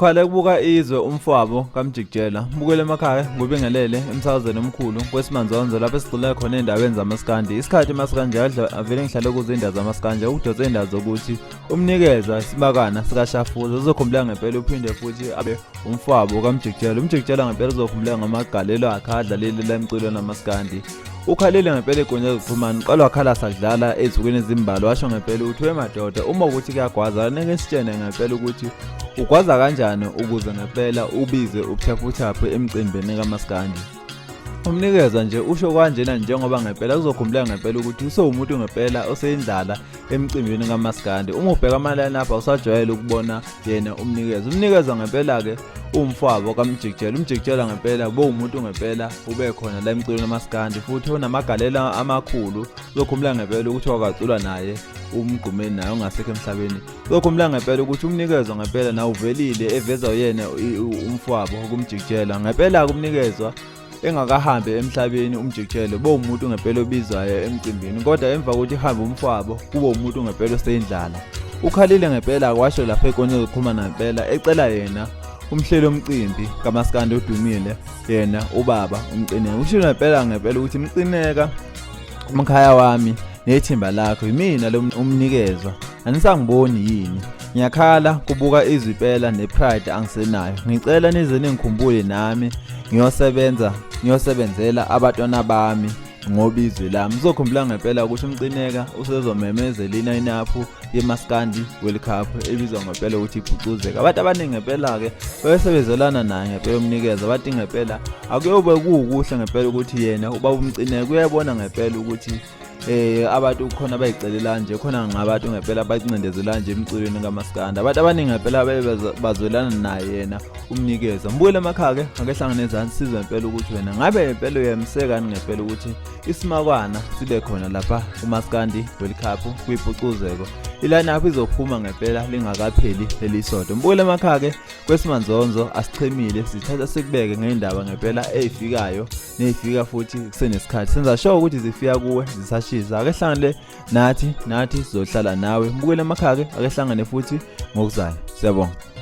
Ukhale kubuka izwe umfowabo kaMjikijelw. Mbukele emakhaya ngubingelele emsakazweni omkhulu kwesimanzonzo lapho sigcile khona endaweni zaMaskand. Isikhathi Maskand avele ngihlale kuzo indawo zaMaskand ukudonsa indawo zokuthi umnikeza isibakana sikashafuza uzokhumbula ngempela uphinde futhi abe umfowabo kaMjikijelw. uMjikijelw ngempela uzokhumbula ngamagalelo akhe adlalile la emculweni naMaskand. Ukhalile ngempela egonye zokuxhumana uqala wakhala sakudlala ezukweni ezimbalo washo ngempela ukuthi wemadoda uma ukuthi kuyagwaza neke sitshene ngempela ukuthi ugwaza kanjani ukuze ngempela ubize ubuthaphuthaphu emcimbini kaMaskand. Umnikeza nje usho kanjena njengoba ngempela kuzokhumbula ngempela ukuthi usewumuntu ngempela oseyindlala emcimbini kaMaskand. Uma ubheka amalana lapha usajwayele ukubona yena umnikeza ngempela ke umfowabo kaMjikijelw. uMjikijelw ngempela umuntu ngempela ube khona la emculweni kaMaskand futhi unamagalela amakhulu. Uzokhumbula ngempela ukuthi wakacula naye umgqumeni naye ongasekho emhlabeni. Uzokhumbula ngempela ukuthi umnikezwa ngempela na uvelile eveza yena umfowabo kaMjikijelw. Ngempela kumnikezwa engakahambi emhlabeni uMjikijelw umuntu ngempela obizwayo emcimbini kodwa emva kokuthi ihambe umfowabo kube umuntu ngempela oseyindlala. Ukhalile ngempela akwasho lapha ekonye zokuxhumana ngempela ecela yena umhlelo omcimbi kaMaskand odumile yena ubaba umcineka. Usho ngempela ukuthi mcineka umkhaya wami nethimba lakho yimina lo umnikezwa anisangiboni yini ngiyakhala kubuka izipela nepride angisenayo ngicela nize ningikhumbule nami ngiyosebenzela abantwana bami ngoba izwi lami. Uzokhumbula ngempela ukuthi umcineka usezomemezela inayinaphu yeMaskand World Cup ebizwa ngempela ukuthi iphucuzeka. Abantu abaningi ngempela ke bayesebenzelana naye ngempela umnikeza bathi ngempela akuyobe kukuhle ngempela ukuthi yena ubaba umcineka uyabona ngempela ukuthi abantu khona bayicelela nje khona ngabantu ngempela bacincindezela nje emculweni kaMaskand. Abantu abaningi ngempela bazwelana naye yena umnikeza. Mbukele emakhaya ke akehlangane ezansi sizwe ngempela ukuthi wena ngabe ngempela uyamsekani ngempela ukuthi isimakwana sibe khona lapha kuMaskand World Cup kuyiphucuzeko. Ilineup izophuma ngempela lingakapheli lelisodwa. Mbukele emakhaya ke kwesimanzonzo asichemile sithatha sikubeke ngeindaba ngempela ezifikayo nezifika futhi kusenesikhathi. Senza sure ukuthi zifika kuwe zisashiza. Akehlangane nathi sizohlala nawe. Mbukele emakhaya ke akehlangane futhi ngokuzayo. Siyabonga.